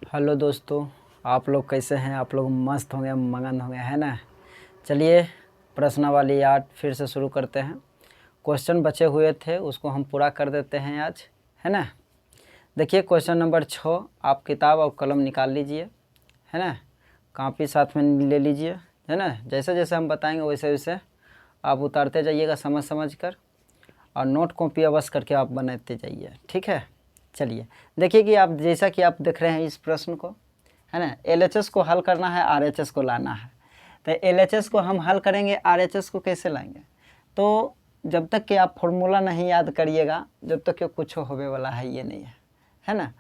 Hello दोस्तों, आप लोग कैसे हैं। आप लोग मस्त होंगे, मगन होंगे, है ना। चलिए प्रश्नावली आज फिर से शुरू करते हैं। क्वेश्चन बचे हुए थे उसको हम पूरा कर देते हैं आज, है ना। देखिए क्वेश्चन नंबर 6, आप किताब और कलम निकाल लीजिए, है ना। कॉपी साथ में ले लीजिए, है ना। जैसे जैसे हम बताएंगे वैसे वैसे आप उतारते जाइएगा समझ समझ कर, और नोट कॉपी अवश्य करके आप बनाते जाइए, ठीक है। चलिए देखिए कि आप जैसा कि आप देख रहे हैं इस प्रश्न को, है ना। एलएचएस को हल करना है, आरएचएस को लाना है। तो एलएचएस को हम हल करेंगे, आरएचएस को कैसे लाएंगे। तो जब तक कि आप फॉर्मूला नहीं याद करिएगा, जब तक कि कुछ होने वाला है ये नहीं है ना।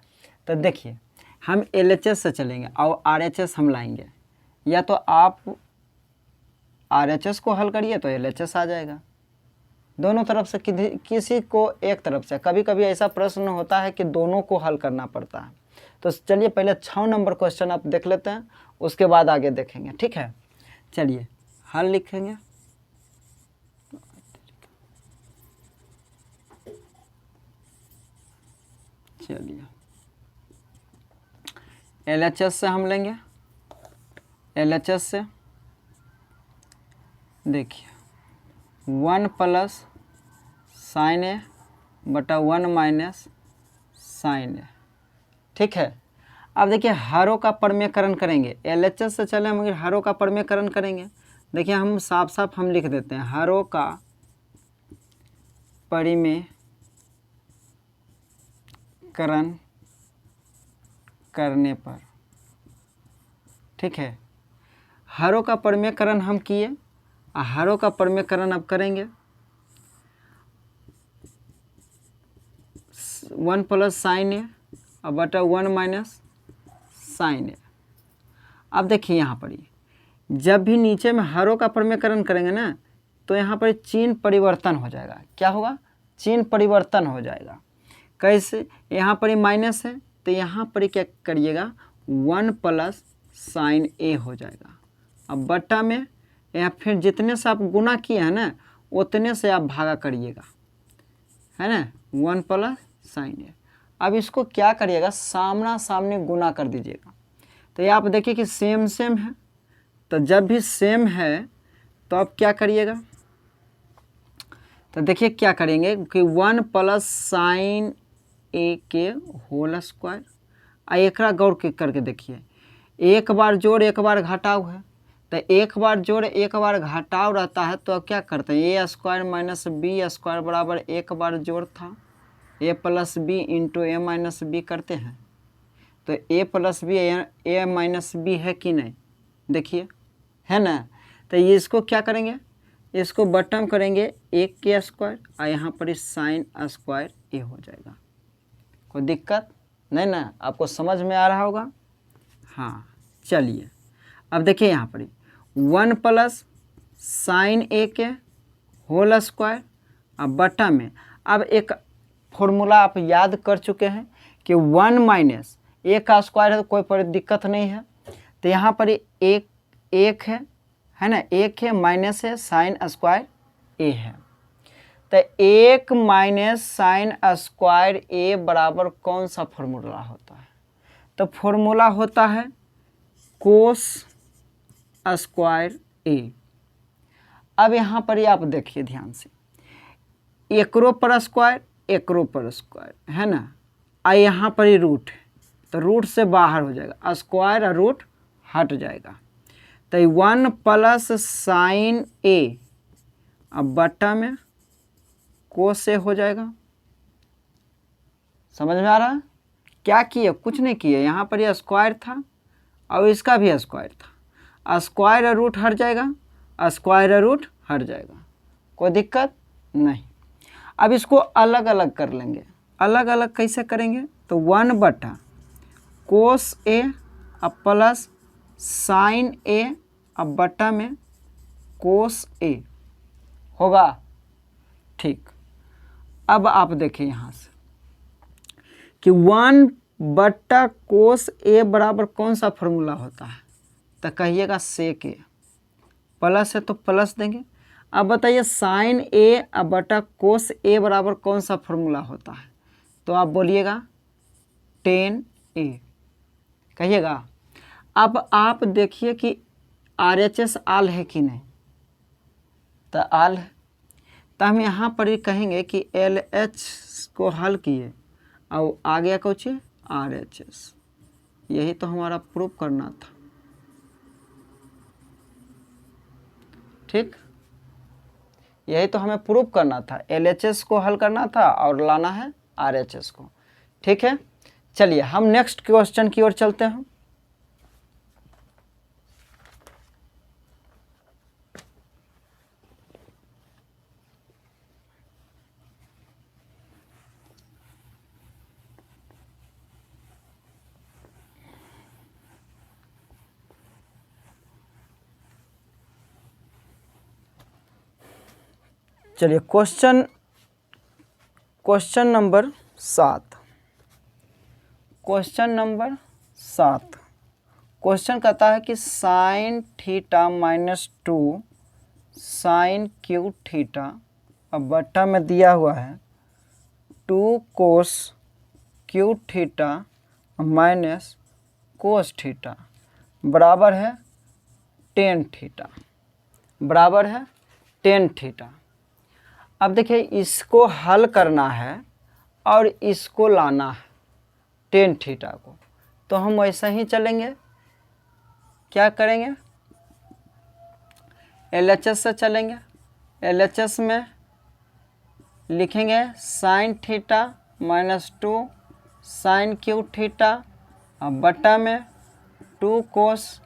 तो देखिए हम एलएचएस से चलेंगे और आरएचएस हम लाएंगे। या तो आप आरएचएस को हल करिए तो एलएचएस आ जाएगा। दोनों तरफ से किसी को एक तरफ से, कभी कभी ऐसा प्रश्न होता है कि दोनों को हल करना पड़ता है। तो चलिए पहले 6 नंबर क्वेश्चन आप देख लेते हैं, उसके बाद आगे देखेंगे, ठीक है। चलिए हल लिखेंगे। चलिए एलएचएस से हम लेंगे। एलएचएस से देखिए 1 प्लस साइन ए बटा 1 माइनस साइन ए, ठीक है। अब देखिए हरों का परमेयकरण करेंगे। एलएचएस से चले मगर हरों का परमेयकरण करेंगे। देखिए हम साफ साफ हम लिख देते हैं, हरों का परमेयकरण करने पर, ठीक है। हरों का परमेयकरण हम किए, हरों का परमेयकरण अब करेंगे। 1 प्लस साइन ए और बटा 1 माइनस साइन ए। अब देखिए यहाँ पर जब भी नीचे में हरों का परमेयकरण करेंगे ना, तो यहाँ पर चिन्ह परिवर्तन हो जाएगा। क्या होगा? चिन्ह परिवर्तन हो जाएगा। कैसे? यहाँ पर माइनस है तो यहाँ पर क्या करिएगा, 1 प्लस साइन ए हो जाएगा। अब बटा में यहाँ फिर जितने से आप गुना किए हैं ना उतने से आप भागा करिएगा, है ना। 1 प्लस साइन ए। अब इसको क्या करिएगा, सामना सामने गुना कर दीजिएगा। तो ये आप देखिए कि सेम सेम है, तो जब भी सेम है तो आप क्या करिएगा, तो देखिए क्या करेंगे कि 1 प्लस साइन ए के होल स्क्वायर। एक गौर करके देखिए, एक बार जोड़ एक बार घटाव है, तो एक बार जोड़ एक बार घटाव रहता है तो अब क्या करते हैं, ए स्क्वायर माइनस बी स्क्वायर बराबर एक बार जोड़ था ए प्लस बी इंटू ए माइनस बी करते हैं। तो ए प्लस बी ए माइनस बी है कि नहीं, देखिए है ना। तो ये इसको क्या करेंगे, इसको बटम करेंगे एक के स्क्वायर और यहाँ पर साइन स्क्वायर ए हो जाएगा। कोई दिक्कत नहीं ना, आपको समझ में आ रहा होगा। हाँ चलिए अब देखिए यहाँ पर 1 प्लस साइन ए के होल स्क्वायर। अब बटा में अब एक फॉर्मूला आप याद कर चुके हैं कि 1 माइनस ए का स्क्वायर है तो कोई पर दिक्कत नहीं है। तो यहाँ पर एक है ना, एक है माइनस है साइन स्क्वायर ए है। तो 1 माइनस साइन स्क्वायर ए बराबर कौन सा फॉर्मूला होता है, तो फॉर्मूला होता है कोस स्क्वायर ए। अब यहाँ पर आप देखिए ध्यान से, एकरो पर स्क्वायर एकरो पर स्क्वायर है ना, और यहाँ पर ही रूट है तो रूट से बाहर हो जाएगा, स्क्वायर और रूट हट जाएगा। तो 1 प्लस साइन ए अब बटा में कोस ए हो जाएगा। समझ में आ रहा है? क्या किए, कुछ नहीं किए, यहाँ पर यह स्क्वायर था और इसका भी स्क्वायर था, स्क्वायर और रूट हट जाएगा, स्क्वायर और रूट हट जाएगा, कोई दिक्कत नहीं। अब इसको अलग अलग कर लेंगे। अलग अलग कैसे करेंगे, तो 1 बटा कोस ए अब प्लस साइन ए अब बटा में कोस ए होगा, ठीक। अब आप देखिए यहाँ से कि 1 बटा कोस ए बराबर कौन सा फॉर्मूला होता है, तो कहिएगा सेक ए। प्लस है तो प्लस देंगे। अब बताइए साइन ए अब बटा कोस ए बराबर कौन सा फॉर्मूला होता है, तो आप बोलिएगा टेन ए। कहिएगा। अब आप देखिए कि RHS आल है कि नहीं, तो आल है, तो हम यहाँ पर ही कहेंगे कि LH को हल किए और आ गया कुछ RHS। यही तो हमारा प्रूफ करना था, ठीक, यही तो हमें प्रूफ करना था। LHS को हल करना था और लाना है RHS को, ठीक है। चलिए हम नेक्स्ट क्वेश्चन की ओर चलते हैं। चलिए question number 7। Question number 7 question कहता है कि sine theta -2 sine cube theta, अब बट्टा में दिया हुआ है 2 cos cube theta minus cos theta बराबर है टेन थीटा, बराबर है टेन थीटा। अब देखिए इसको हल करना है और इसको लाना है टेन थीटा को, तो हम वैसा ही चलेंगे। क्या करेंगे, LHS से चलेंगे। LHS में लिखेंगे sine theta -2 sine cube theta बट्टा में 2 cos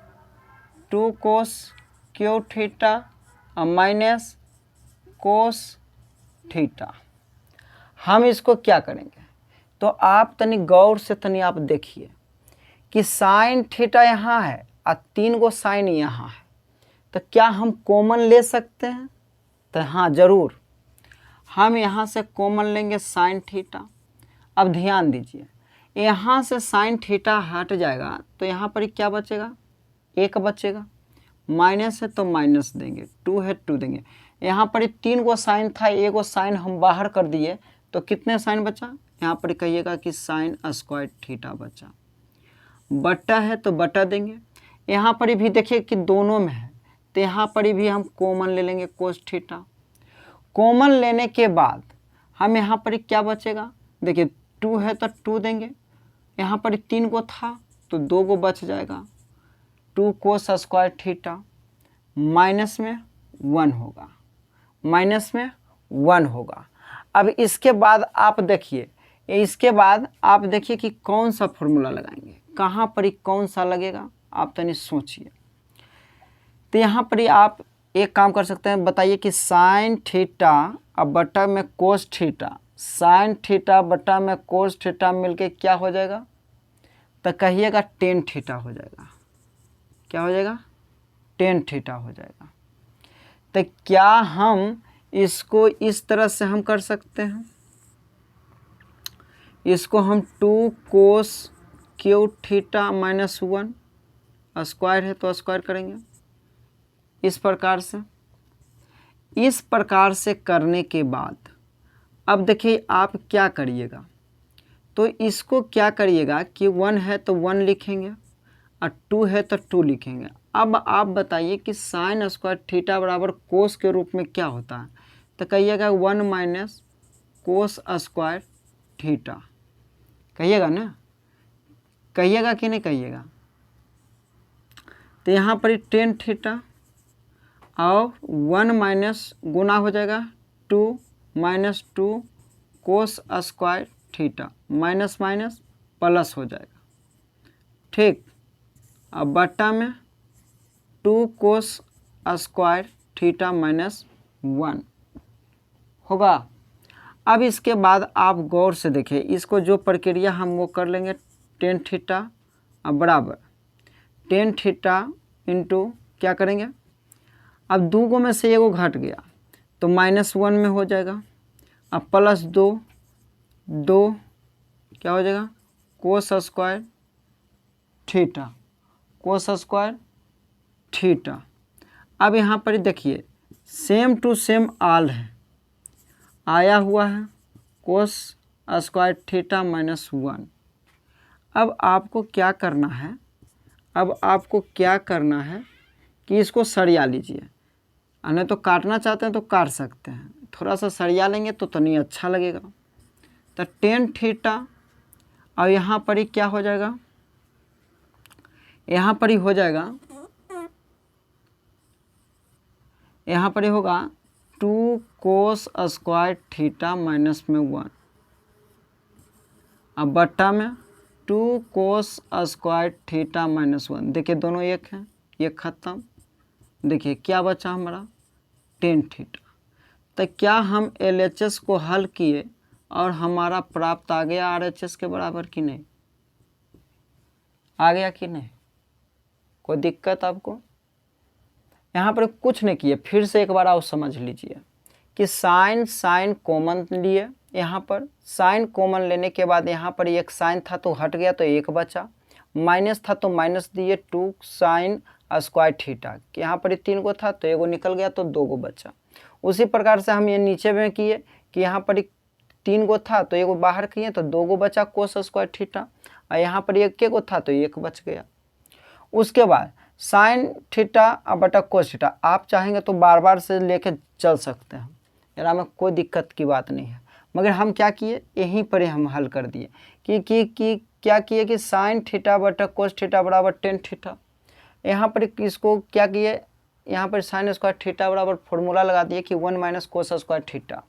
cube theta minus cos theta. हम इसको क्या करेंगे, तो आप तनी गौर से तनी आप देखिए कि साइन थीटा यहाँ है और 3 गो साइन यहाँ है, तो क्या हम कॉमन ले सकते हैं, तो हाँ ज़रूर, हम यहाँ से कॉमन लेंगे साइन थीटा। अब ध्यान दीजिए, यहाँ से साइन थीटा हट जाएगा तो यहाँ पर क्या बचेगा, 1 बचेगा, माइनस है तो माइनस देंगे, 2 है 2 देंगे। यहाँ पर 3 गो साइन था, 1 गो साइन हम बाहर कर दिए, तो कितने साइन बचा, यहाँ पर कहिएगा कि साइन स्क्वायर थीटा बचा। बट्टा है तो बट्टा देंगे, यहाँ पर भी देखिए कि दोनों में है, तो यहाँ पर भी हम कॉमन ले लेंगे कोस थीटा। कॉमन लेने के बाद हम यहाँ पर क्या बचेगा, देखिए 2 है तो 2 देंगे, यहाँ पर 3 गो था तो 2 गो बच जाएगा, 2 कोस स्क्वायर थीटा माइनस में 1 होगा, माइनस में 1 होगा। अब इसके बाद आप देखिए, इसके बाद आप देखिए कि कौन सा फॉर्मूला लगाएंगे, कहाँ पर ही कौन सा लगेगा, आप तनी सोचिए। तो यहाँ पर ही आप एक काम कर सकते हैं, बताइए कि साइन थीटा अब बटा में कोस थीटा, साइन थीटा बटा में कोस थीटा मिलके क्या हो जाएगा, तो कहिएगा टेन थीटा हो जाएगा। क्या हो जाएगा, टेन थीटा हो जाएगा। तो क्या हम इसको इस तरह से हम कर सकते हैं, इसको हम 2 कोस क्यू थीटा -1 स्क्वायर है तो स्क्वायर करेंगे इस प्रकार से। इस प्रकार से करने के बाद अब देखिए आप क्या करिएगा, तो इसको क्या करिएगा कि 1 है तो 1 लिखेंगे और 2 है तो 2 लिखेंगे। अब आप बताइए कि साइन स्क्वायर थीटा बराबर कोस के रूप में क्या होता है, तो कहिएगा 1 माइनस कोस स्क्वायर थीटा, कहिएगा ना, कहिएगा कि नहीं कहिएगा। तो यहाँ पर टेन थीटा और 1 माइनस गुना हो जाएगा 2 minus 2 cos square theta, minus minus plus हो जाएगा, ठीक। अब बट्टा में 2 कोस स्क्वायर थीटा -1 होगा। अब इसके बाद आप गौर से देखिए, इसको जो प्रक्रिया हम वो कर लेंगे, टेन थीटा बराबर टेन थीटा इंटू क्या करेंगे, अब 2 गो में से 1 गो घट गया तो -1 में हो जाएगा, अब +2 क्या हो जाएगा, cos square theta, cos square theta. अब यहाँ पर देखिए सेम टू सेम आल है, आया हुआ है कोस स्क्वायर थीटा -1। अब आपको क्या करना है, अब आपको क्या करना है कि इसको सरिया लीजिए, नहीं तो काटना चाहते हैं तो काट सकते हैं, थोड़ा सा सरिया लेंगे तो नहीं अच्छा लगेगा। तो टेन थीटा और यहाँ पर ही क्या हो जाएगा, यहाँ पर ही हो जाएगा, यहाँ पर ही होगा 2 कोस स्क्वायर थीटा माइनस में 1, अब बट्टा में 2 कोस स्क्वायर थीटा माइनस 1। देखिए दोनों एक हैं, ये खत्म। देखिए क्या बचा हमारा, टेन थीटा। तो क्या हम LHS को हल किए और हमारा प्राप्त आ गया RHS के बराबर कि नहीं, आ गया कि नहीं, कोई दिक्कत आपको? यहाँ पर कुछ नहीं किए, फिर से एक बार आप समझ लीजिए कि साइन कॉमन लिए, यहाँ पर साइन कॉमन लेने के बाद यहाँ पर एक साइन था तो हट गया तो एक बचा, माइनस था तो माइनस दिए 2 साइन स्क्वायर थीटा, यहाँ पर 3 गो था तो एगो निकल गया तो 2 गो बचा। उसी प्रकार से हम ये नीचे में किए कि यहाँ पर 3 गो था तो एगो बाहर किए तो 2 गो बचा कोस स्क्वायर थीटा, और यहाँ पर 1 गो था तो 1 बच गया। उसके बाद साइन थीटा और बटा कोस थीटा, आप चाहेंगे तो बार बार से लेके चल सकते हैं, यार में कोई दिक्कत की बात नहीं है, मगर हम क्या किए, यहीं पर ही हम हल कर दिए कि क्या किए कि साइन थीटा बटा कोस थीटा बराबर टेन थीटा। यहाँ पर इसको क्या किए, यहाँ पर साइन स्क्वायर थीटा बराबर फॉर्मूला लगा दिए कि 1 माइनस कोस स्क्वायर थीटा,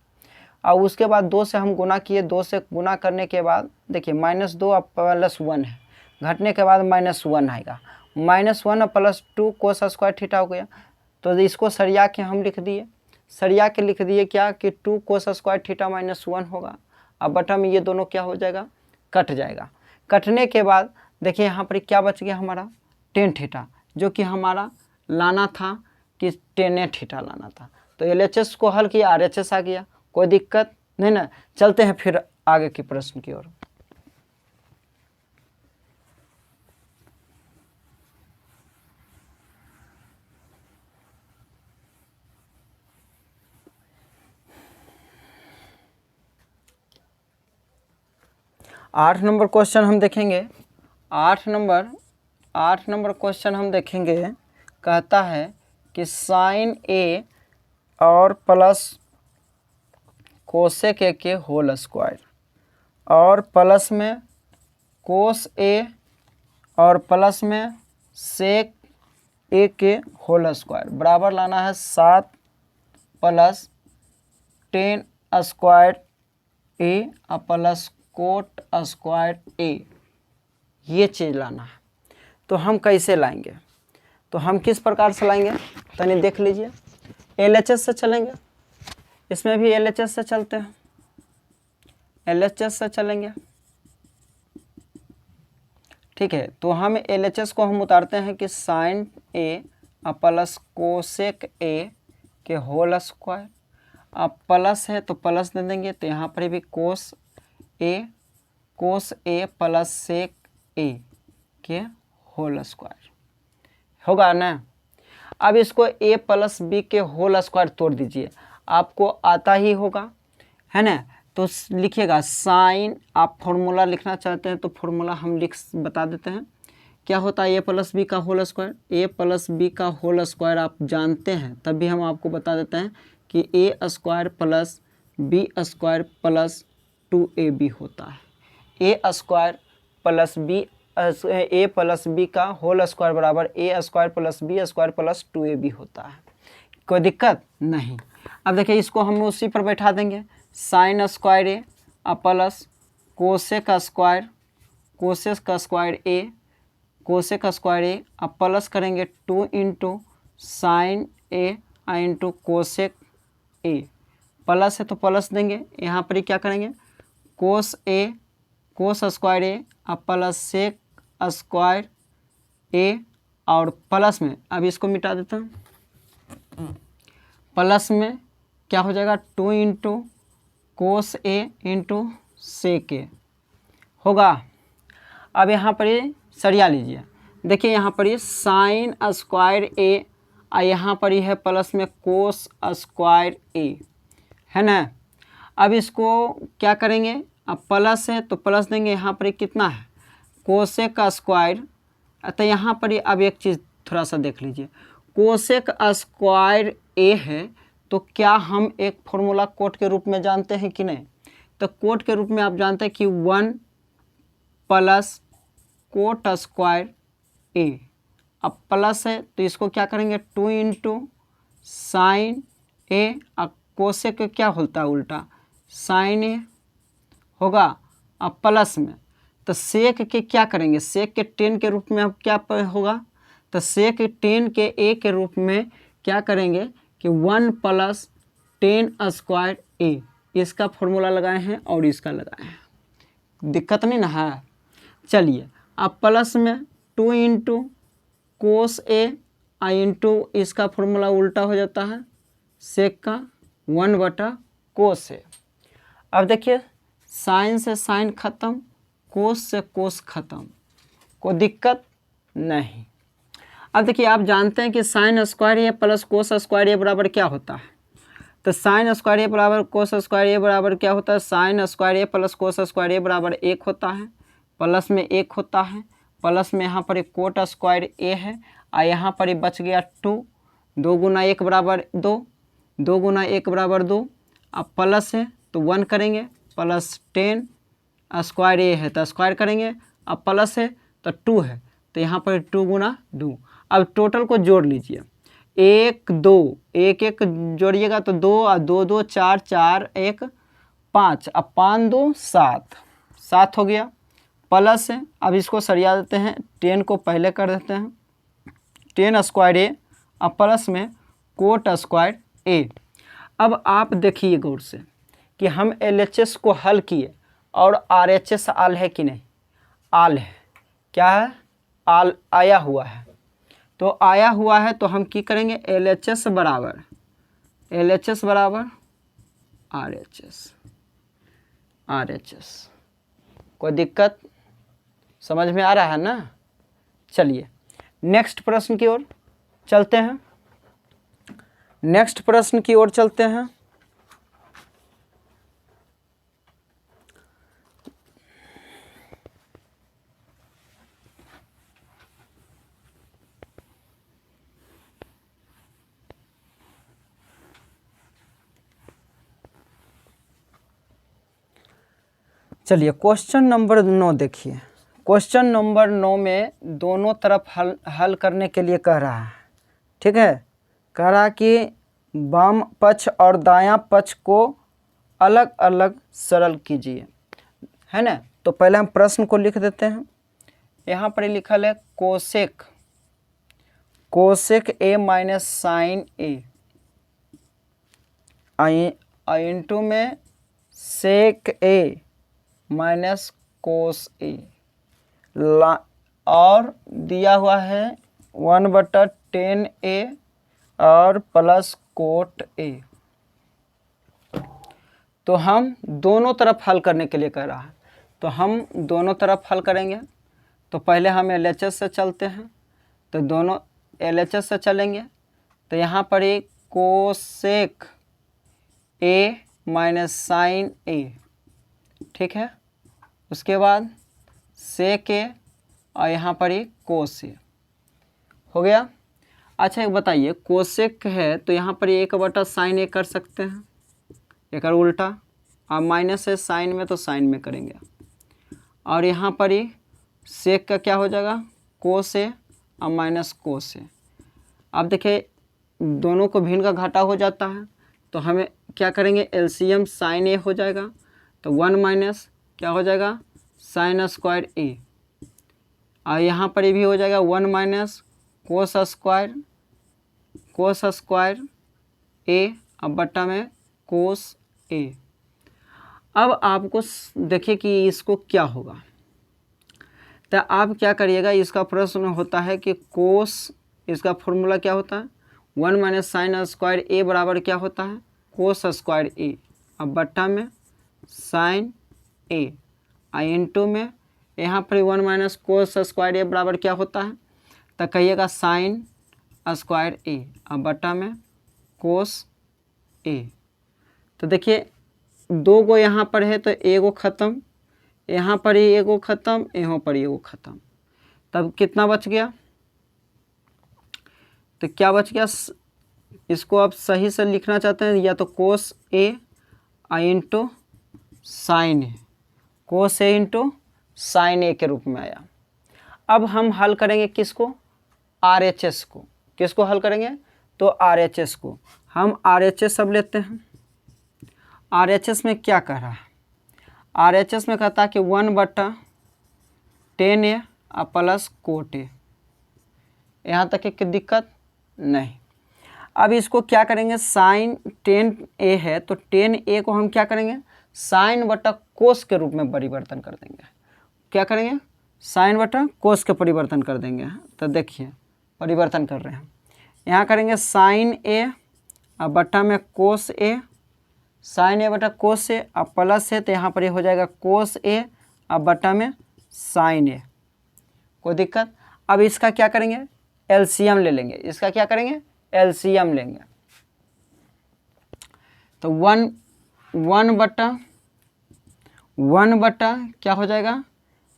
और उसके बाद 2 से हम गुना किए, 2 से गुना करने के बाद देखिए -2 और +1 है, घटने के बाद -1 आएगा, -1 और +2 कोस स्क्वायर थीटा हो गया। तो इसको सरिया के हम लिख दिए, सरिया के लिख दिए क्या कि 2 कोस स्क्वायर थीटा -1 होगा, अब बटा में ये दोनों क्या हो जाएगा, कट जाएगा। कटने के बाद देखिए यहाँ पर क्या बच गया हमारा, टेन थीटा, जो कि हमारा लाना था कि टेन थीटा लाना था। तो LHS को हल किया, RHS आ गया, कोई दिक्कत नहीं ना। चलते हैं फिर आगे के प्रश्न की ओर। आठ नंबर क्वेश्चन हम देखेंगे। आठ नंबर क्वेश्चन हम देखेंगे, कहता है कि साइन A और प्लस कोसेक A के होल स्क्वायर और प्लस में कोस A और प्लस में सेक A के होल स्क्वायर बराबर लाना है 7 प्लस 10 स्क्वायर A और प्लस कोट स्क्वायर A, ये चीज़ लाना है। तो हम कैसे लाएंगे, तो हम किस प्रकार से लाएंगे तनी देख लीजिए। LHS से चलेंगे, इसमें भी LHS से चलते हैं, LHS से चलेंगे, ठीक है। तो हम LHS को हम उतारते हैं कि sine A plus cosec A के होल स्क्वायर, अब प्लस है तो प्लस दे देंगे, तो यहाँ पर भी cos A plus sec A के होल स्क्वायर होगा ना। अब इसको A प्लस B के होल स्क्वायर तोड़ दीजिए, आपको आता ही होगा, है ना। तो लिखिएगा साइन, आप फॉर्मूला लिखना चाहते हैं तो फॉर्मूला हम बता देते हैं। क्या होता है A प्लस बी का whole square, A plus B का होल स्क्वायर आप जानते हैं, तब भी हम आपको बता देते हैं कि A square plus B square plus 2AB होता है। A square plus B A plus B का होल स्क्वायर बराबर A square plus B square plus 2AB होता है, कोई दिक्कत नहीं। अब देखिए इसको हम उसी पर बैठा देंगे, sine square A plus cosec square A, cosec square A अब प्लस करेंगे 2 into sine A into cosec A, plus है तो प्लस देंगे, यहाँ पर ही क्या करेंगे कोस स्क्वायर A अब प्लस सेक स्क्वायर A, और प्लस में अब इसको मिटा देता हूँ, प्लस में क्या हो जाएगा 2 into cos A into sec A होगा। अब यहाँ पर ये सरिया लीजिए, देखिए यहाँ पर ये साइन स्क्वायर A और यहाँ पर ही है प्लस में कोस स्क्वायर A, है ना। अब इसको क्या करेंगे, अब प्लस है तो प्लस देंगे, यहाँ पर कितना है कोसेक स्क्वायर तो यहाँ पर ही अब एक चीज़ थोड़ा सा देख लीजिए, कोसेक स्क्वायर ए है, तो क्या हम एक फॉर्मूला कोट के रूप में जानते हैं कि नहीं? तो कोट के रूप में आप जानते हैं कि 1 प्लस कोट स्क्वायर ए। अब प्लस है तो इसको क्या करेंगे 2 इंटू साइन ए, अब कोसेक क्या होता है उल्टा साइन ए होगा। अब प्लस में तो सेक के क्या करेंगे, सेक के 10 के रूप में अब क्या होगा, तो सेक 10 के ए के रूप में क्या करेंगे कि 1 प्लस 10 स्क्वायर ए, इसका फॉर्मूला लगाए हैं और इसका लगाए हैं, दिक्कत नहीं ना है। चलिए अब प्लस में 2 इंटू कोस ए आई इंटू इसका फॉर्मूला उल्टा हो जाता है सेक का 1 बटा कोस ए। अब देखिए साइन से साइन खत्म, कोस से कोस खत्म, कोई दिक्कत नहीं। अब देखिए आप जानते हैं कि साइन स्क्वायर ए प्लस कोस स्क्वायर ए बराबर क्या होता है, तो साइन स्क्वायर ए बराबर कोस स्क्वायर ए बराबर क्या होता है, साइन स्क्वायर ए प्लस कोस स्क्वायर ए बराबर 1 होता है, प्लस में 1 होता है, प्लस में यहाँ पर एक कोट स्क्वायर ए है और यहाँ पर बच गया 2, 2 गुना 1 बराबर 2, 2 गुना 1 बराबर 2, अब प्लस है तो 1 करेंगे, प्लस 10 स्क्वायर ए है तो स्क्वायर करेंगे, अब प्लस है तो 2 है तो यहाँ पर 2 गुना 2। अब टोटल को जोड़ लीजिए, 1 2 1 1 जोड़िएगा तो 2 और 2 2 4 4 1 5, अब 5 2 7, 7 हो गया, प्लस है। अब इसको सरिया देते हैं, 10 को पहले कर देते हैं 10 स्क्वायर ए, अब प्लस में कोट स्क्वायर ए। अब आप देखिए गौर से कि हम LHS को हल किए और RHS आल है कि नहीं, आल है, क्या है आल आया हुआ है, तो आया हुआ है तो हम की करेंगे LHS बराबर RHS। कोई दिक्कत समझ में आ रहा है ना। चलिए नेक्स्ट प्रश्न की ओर चलते हैं, नेक्स्ट प्रश्न की ओर चलते हैं। चलिए क्वेश्चन नंबर 9 देखिए, क्वेश्चन नंबर 9 में दोनों तरफ हल करने के लिए कह रहा है, ठीक है, कह रहा कि बाम पक्ष और दायां पक्ष को अलग अलग सरल कीजिए, है ना। तो पहले हम प्रश्न को लिख देते हैं, यहाँ पर लिखल है cosec A minus sine A into में सेक ए माइनस कोस ए, और दिया हुआ है 1/10 ए और प्लस कोट ए। तो हम दोनों तरफ हल करने के लिए कह रहा है, तो हम दोनों तरफ हल करेंगे। तो पहले हम LHS से चलते हैं, तो दोनों LHS से चलेंगे तो यहाँ पर एक कोसेक ए माइनस साइन ए, ठीक है, उसके बाद सेक ए और यहाँ पर एक कोस ए हो गया। अच्छा एक बताइए, कोसेक है तो यहाँ पर 1/sin ए कर सकते हैं, एक उल्टा, और माइनस है साइन में तो साइन में करेंगे, और यहाँ पर ही सेक का क्या हो जाएगा कोस ए और माइनस कोस ए। अब देखिए दोनों को भिन्न का घाटा हो जाता है तो हमें क्या करेंगे LCM साइन ए हो जाएगा, तो 1 माइनस क्या हो जाएगा साइन स्क्वायर ए, और यहाँ पर भी हो जाएगा 1 माइनस कोस स्क्वायर ए, अब बट्टा में कोस ए। अब आपको देखिए कि इसको क्या होगा, तो आप क्या करिएगा, इसका प्रश्न होता है कि कोस, इसका फॉर्मूला क्या होता है 1 माइनस साइन स्क्वायर ए बराबर क्या होता है कोस स्क्वायर ए, अब बट्टा में साइन ए, आई इंटू में यहाँ पर 1 माइनस कोस स्क्वायर ए बराबर क्या होता है, तो कहिएगा साइन स्क्वायर ए, अब बट्टा में कोस ए। तो देखिए 2 गो यहाँ पर है तो एगो ख़त्म, यहाँ पर ही एगो ख़त्म, यहाँ पर एगो ख़त्म, तब कितना बच गया, तो क्या बच गया, इसको आप सही से लिखना चाहते हैं या तो कोस ए इंटू साइन ए, कोस ए इंटू साइन ए के रूप में आया। अब हम हल करेंगे किसको, RHS को। किसको हल करेंगे, तो RHS को। हम RHS अब लेते हैं। RHS में क्या कह रहा है, RHS में कहता है कि 1/10A प्लस कोट ए। यहाँ तक एक दिक्कत नहीं। अब इसको क्या करेंगे, साइन 10A है तो 10A को हम क्या करेंगे, साइन बटा कोस के रूप में परिवर्तन कर देंगे। क्या करेंगे, साइन बटा कोस के परिवर्तन कर देंगे। तो देखिए परिवर्तन कर रहे हैं, यहाँ करेंगे साइन ए और बटा में कोस ए, साइन ए बटा कोस ए और प्लस है तो यहाँ पर ये हो जाएगा कोस ए और बटा में साइन ए। कोई दिक्कत। अब इसका क्या करेंगे, एलसीएम ले लेंगे। इसका क्या करेंगे, एलसीएम लेंगे। तो 1 बटा क्या हो जाएगा,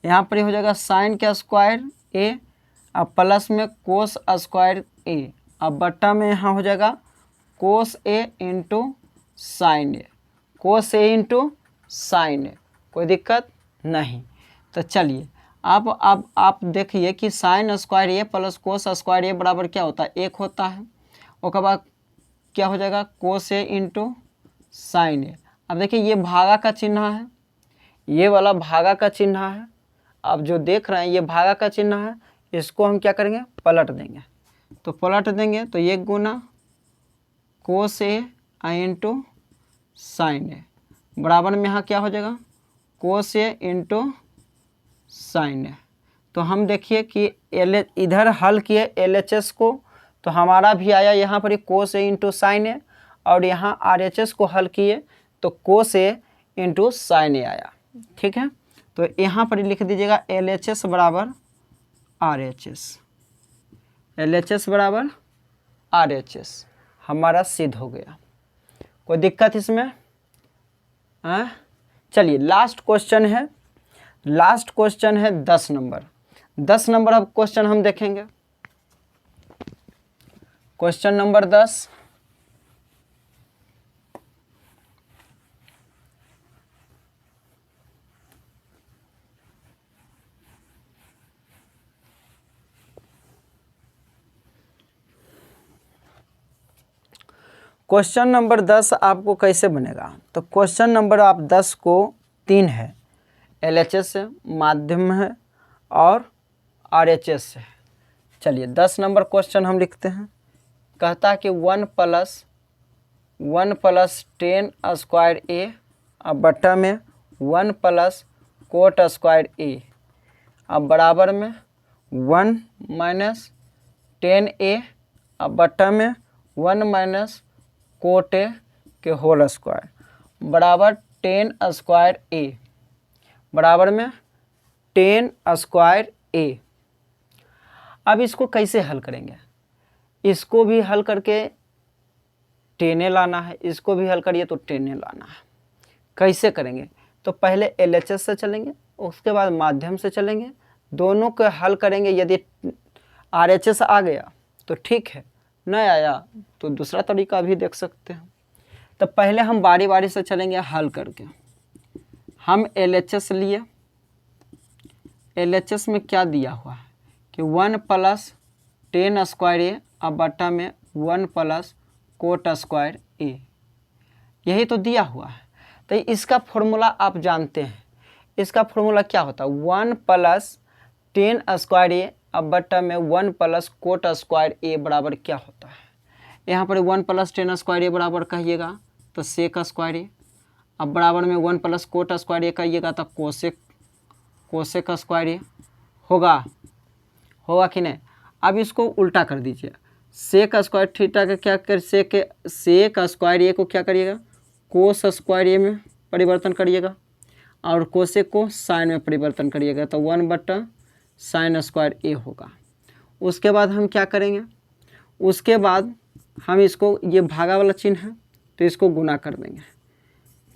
यहाँ पर हो जाएगा साइन का स्क्वायर ए और प्लस में कोस स्क्वायर ए और बटा में यहाँ हो जाएगा कोस ए इंटू साइन ए, कोस ए इंटू साइन ए। कोई दिक्कत नहीं। तो चलिए अब आप देखिए कि साइन स्क्वायर ए प्लस कोस स्क्वायर ए बराबर क्या होता है, 1 होता है। उसके बाद क्या हो जाएगा, कोस ए इंटू साइन ए। अब देखिए ये भागा का चिन्ह है, ये वाला भागा का चिन्ह है। अब जो देख रहे हैं ये भागा का चिन्ह है, इसको हम क्या करेंगे, पलट देंगे। तो पलट देंगे तो 1 गुना कोस ए इंटू साइन ए बराबर में यहाँ क्या हो जाएगा, कोस ए इंटू साइन ए। तो हम देखिए कि इधर हल किए LHS को तो हमारा भी आया यहाँ पर कोस ए इंटू साइन ए, और यहाँ RHS को हल किए तो कोस ए इंटू साइन ए आया। ठीक है, तो यहाँ पर लिख दीजिएगा LHS बराबर RHS, LHS बराबर RHS हमारा सिद्ध हो गया। कोई दिक्कत इसमें, हाँ। चलिए लास्ट क्वेश्चन है, लास्ट क्वेश्चन है 10 नंबर। 10 नंबर अब क्वेश्चन हम देखेंगे। क्वेश्चन नंबर 10, क्वेश्चन नंबर 10 आपको कैसे बनेगा, तो क्वेश्चन नंबर आप 10 को 3 है, LHS है, माध्यम है और RHS है। चलिए 10 नंबर क्वेश्चन हम लिखते हैं। कहता है कि 1 प्लस 10 स्क्वायर ए अब बटा में 1 प्लस कोट स्क्वायर ए अब बराबर में 1 माइनस 10A अब बटा में 1 माइनस कोट ए के होल स्क्वायर बराबर 10 स्क्वायर ए बराबर में 10 स्क्वायर ए। अब इसको कैसे हल करेंगे, इसको भी हल करके 10 लाना है, इसको भी हल करिए तो 10 लाना है। कैसे करेंगे, तो पहले LHS से चलेंगे, उसके बाद माध्यम से चलेंगे, दोनों को हल करेंगे। यदि RHS आ गया तो ठीक है, नहीं आया तो दूसरा तरीका भी देख सकते हैं। तो पहले हम बारी बारी से चलेंगे हल करके। हम LHS लिए, LHS में क्या दिया हुआ है कि 1 प्लस 10 स्क्वायर ए अब बटा में 1 प्लस कोट स्क्वायर ए, यही तो दिया हुआ है। तो इसका फॉर्मूला आप जानते हैं, इसका फॉर्मूला क्या होता है, 1 प्लस 10 स्क्वायर ए अब बटा में 1 प्लस कोट स्क्वायर ए बराबर क्या होता है। यहाँ पर 1 प्लस 10 स्क्वायर ए बराबर कहिएगा तो सेक स्क्वायर ए, अब बराबर में 1 प्लस कोट स्क्वायर ए कहिएगा तो कोसेक स्क्वायर ए होगा कि नहीं। अब इसको उल्टा कर दीजिए, सेक स्क्वायर थीटा का क्या कर, सेक स्क्वायर ए को क्या करिएगा, कोस स्क्वायर ए में परिवर्तन करिएगा और कोसेक को साइन में परिवर्तन करिएगा तो 1 बटा साइन स्क्वायर ए होगा। उसके बाद हम क्या करेंगे, उसके बाद हम इसको, ये भागा वाला चिन्ह है तो इसको गुना कर देंगे,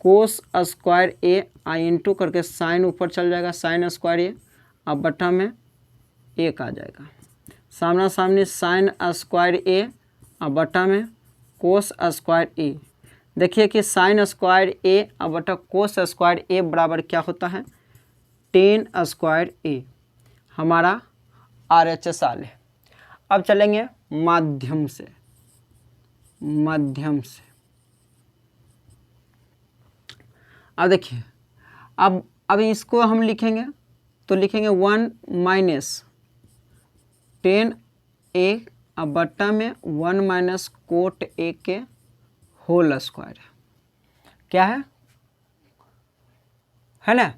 कोस स्क्वायर ए आई इंटू करके साइन ऊपर चल जाएगा, साइन स्क्वायर ए अब बटा में 1 आ जाएगा। सामना सामनी साइन स्क्वायर ए और बटा में कोस स्क्वायर ए। देखिए कि साइन स्क्वायर ए और बटा कोस स्क्वायर ए बराबर क्या होता है, टेन स्क्वायर ए। हमारा RHS आ ले। अब चलेंगे माध्यम से। अब देखिए, अब इसको हम लिखेंगे तो लिखेंगे 1 माइनस 10a अब बट्टा में 1 माइनस कोट ए के होल स्क्वायर। क्या है ना।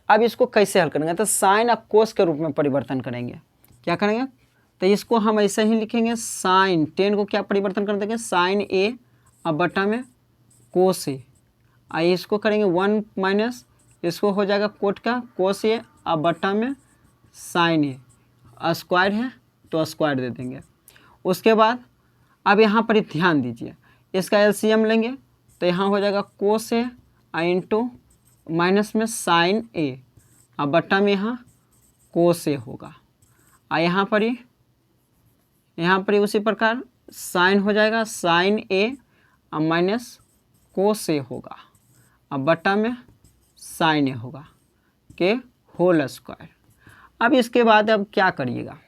अब इसको कैसे हल करेंगे, तो साइन और कोस के रूप में परिवर्तन करेंगे। क्या करेंगे, तो इसको हम ऐसे ही लिखेंगे, साइन 10 को क्या परिवर्तन कर देंगे, साइन ए अब बटा में कोस ए। इसको करेंगे 1 माइनस, इसको हो जाएगा कोट का कोस ए अब बटा में साइन ए। स्क्वायर है तो स्क्वायर दे देंगे। उसके बाद अब यहाँ पर ध्यान दीजिए, इसका एलसीएम लेंगे तो यहाँ हो जाएगा कोस ए इंटू माइनस में साइन ए अब बट्टा में यहाँ कोस ए होगा। यहाँ पर ही उसी प्रकार साइन हो जाएगा, साइन ए अब माइनस कोस ए होगा अब बट्टा में साइन ए होगा के होल स्क्वायर। अब इसके बाद अब क्या करिएगा,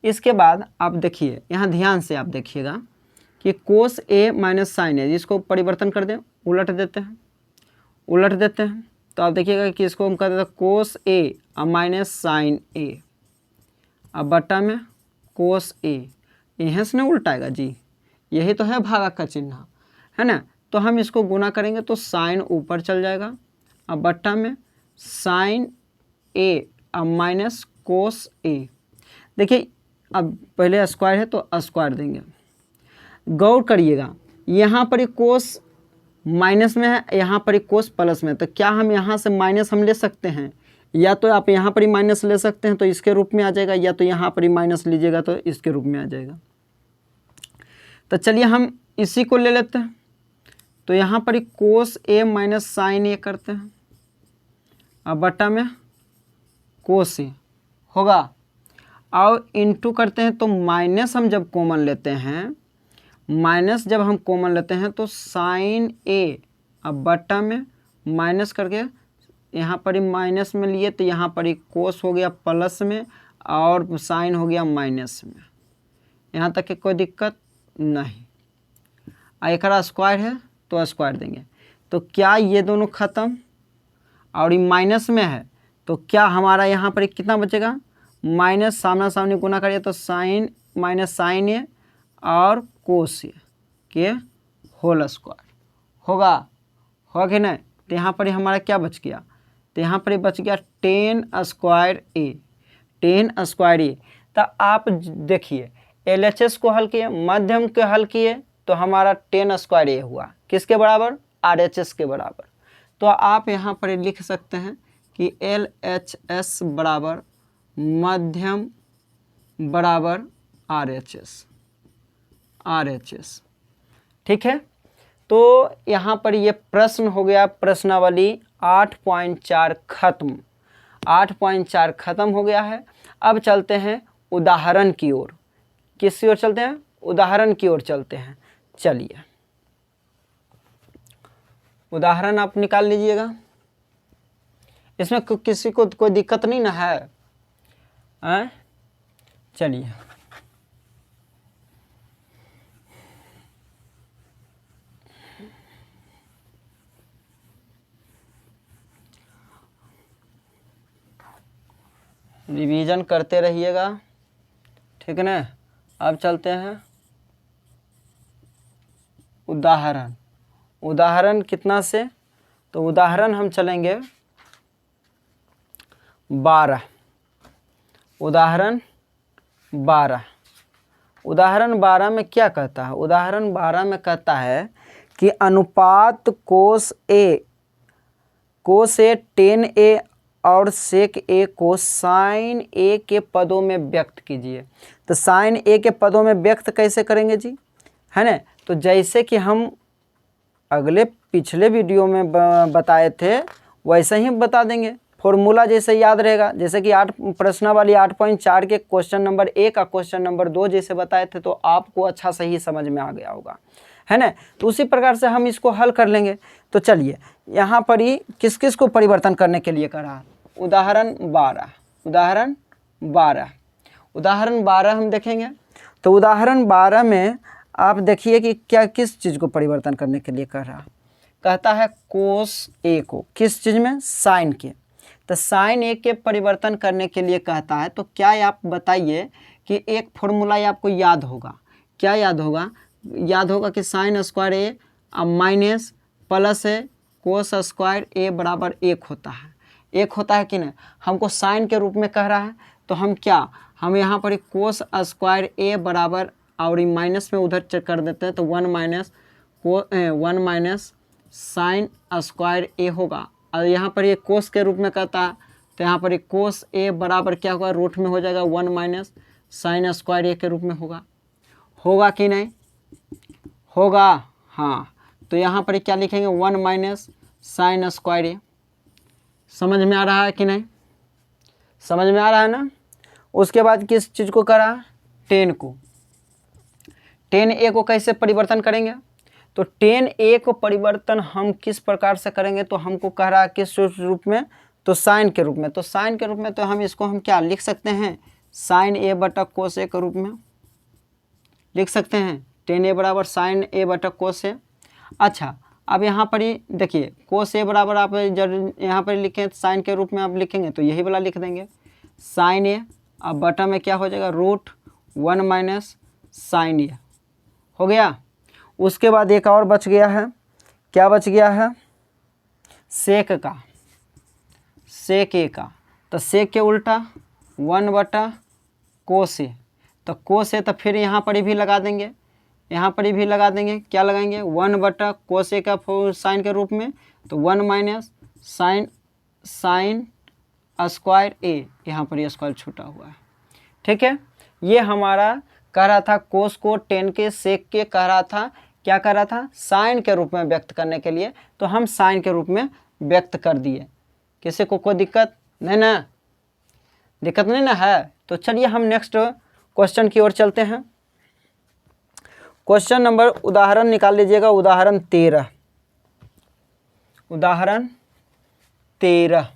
इसके बाद आप देखिए, यहाँ ध्यान से आप देखिएगा कि कोस ए माइनस साइन ए, जिसको परिवर्तन कर दें, उलट देते हैं तो आप देखिएगा कि इसको हम कर देते हैं कोस ए अब माइनस साइन ए अब बट्टा में कोस ए। यहाँ से ना उल्टाएगा जी, यही तो है भागा का चिन्ह, है ना। तो हम इसको गुना करेंगे तो साइन ऊपर चल जाएगा अब बट्टा में साइन ए अब माइनस कोस ए। देखिए अब पहले स्क्वायर है तो स्क्वायर देंगे। गौर करिएगा, यहाँ पर ही कोस माइनस में है, यहाँ पर ही कोस प्लस में, तो क्या हम यहाँ से माइनस हम ले सकते हैं, या तो आप यहाँ पर ही माइनस ले सकते हैं तो इसके रूप में आ जाएगा, या तो यहाँ पर ही माइनस लीजिएगा तो इसके रूप में आ जाएगा। तो चलिए हम इसी को ले लेते हैं, तो यहाँ पर ही कोस ए माइनस साइन ए करते हैं अब बट्टा में कोस ए होगा, और इंटू करते हैं तो माइनस हम जब कॉमन लेते हैं, तो साइन ए अब बट्टा में माइनस करके यहाँ पर ही माइनस में लिए तो यहाँ पर ही कोस हो गया प्लस में और साइन हो गया माइनस में। यहाँ तक कि कोई दिक्कत नहीं। एक स्क्वायर है तो स्क्वायर देंगे, तो क्या ये दोनों ख़त्म, और ये माइनस में है तो क्या हमारा यहाँ पर कितना बचेगा, माइनस सामना सामने गुना करिए तो साइन माइनस साइन ए और कोस ए के होल स्क्वायर होगा कि नहीं। तो यहाँ पर हमारा क्या बच गया, तो यहाँ पर बच गया 10 स्क्वायर ए। तो आप देखिए LHS को हल किए, मध्यम के हल किए तो हमारा 10 स्क्वायर ए हुआ, किसके बराबर, RHS के बराबर। तो आप यहाँ पर लिख सकते हैं कि LHS बराबर मध्यम बराबर RHS। ठीक है, तो यहाँ पर ये प्रश्न हो गया, प्रश्नावली 8.4 खत्म। 8.4 खत्म हो गया है। अब चलते हैं उदाहरण की ओर। किसकी ओर चलते हैं, उदाहरण की ओर चलते हैं। चलिए उदाहरण आप निकाल लीजिएगा, इसमें किसी को कोई दिक्कत नहीं ना है। चलिए रिवीजन करते रहिएगा, ठीक है ना। अब चलते हैं उदाहरण कितना से, तो उदाहरण हम चलेंगे 12। उदाहरण 12 में क्या कहता है, उदाहरण 12 में कहता है कि अनुपात कोस ए 10a और सेक ए को साइन ए के पदों में व्यक्त कीजिए। तो साइन ए के पदों में व्यक्त कैसे करेंगे जी, है ना। तो जैसे कि हम पिछले वीडियो में बताए थे वैसे ही बता देंगे, फॉर्मूला जैसे याद रहेगा, जैसे कि 8 प्रश्नावली 8.4 के क्वेश्चन नंबर 1 और क्वेश्चन नंबर 2 जैसे बताए थे, तो आपको अच्छा सही समझ में आ गया होगा, है ना। तो उसी प्रकार से हम इसको हल कर लेंगे। तो चलिए यहाँ पर ही किस किस को परिवर्तन करने के लिए करा, उदाहरण 12 हम देखेंगे। तो उदाहरण 12 में आप देखिए कि क्या किस चीज़ को परिवर्तन करने के लिए कह रहा, कहता है कोस ए को किस चीज़ में, साइन के। तो साइन ए के परिवर्तन करने के लिए कहता है। तो क्या आप बताइए कि एक फॉर्मूला आपको याद होगा, क्या याद होगा, कि साइन स्क्वायर ए माइनस प्लस है कोस स्क्वायर ए बराबर 1 होता है, 1 होता है कि नहीं। हमको साइन के रूप में कह रहा है, तो हम यहाँ पर कोस स्क्वायर ए बराबर और माइनस में उधर चेक कर देते हैं, तो 1 माइनस साइन स्क्वायर ए होगा। और यहाँ पर ये कोस के रूप में कहता है, तो यहाँ पर कोस ए बराबर क्या होगा, रूट में हो जाएगा 1 माइनस साइन स्क्वायर ए के रूप में होगा कि नहीं होगा। हाँ, तो यहाँ पर क्या लिखेंगे, 1 माइनस साइन स्क्वायर ए। समझ में आ रहा है कि नहीं, समझ में आ रहा है ना। उसके बाद किस चीज़ को करा, 10 को, 10a को कैसे परिवर्तन करेंगे। तो 10a को परिवर्तन हम किस प्रकार से करेंगे, तो हमको कह रहा है किस रूप में, तो साइन के रूप में। तो साइन के रूप में तो हम इसको क्या लिख सकते हैं, साइन ए बटा कोस ए के रूप में लिख सकते हैं, 10a बराबर साइन ए बटा कोस ए। अच्छा, अब यहाँ पर ही देखिए कोस ए बराबर आप जब यहाँ पर लिखें साइन के रूप में आप लिखेंगे, तो यही वाला लिख देंगे साइन ए, अब बटा में क्या हो जाएगा, रूट 1 माइनस साइन ए हो गया। उसके बाद एक और बच गया है, क्या बच गया है, सेक का, सेक ए का। तो सेक के उल्टा 1 बटा कोस ए, तो कोस ए तो फिर यहाँ पर भी लगा देंगे, यहाँ पर भी लगा देंगे, क्या लगाएंगे, 1 बटा कोस ए का साइन के रूप में, तो 1 माइनस साइन स्क्वायर ए, यहाँ पर ये स्क्वायर छूटा हुआ है, ठीक है। ये हमारा कह रहा था कोस को 10 के सेक के कह रहा था, क्या कर रहा था, साइन के रूप में व्यक्त करने के लिए, तो हम साइन के रूप में व्यक्त कर दिए। किसी को कोई दिक्कत नहीं ना, दिक्कत नहीं ना है। तो चलिए हम नेक्स्ट क्वेश्चन की ओर चलते हैं। क्वेश्चन नंबर उदाहरण निकाल लीजिएगा, उदाहरण 13, उदाहरण 13।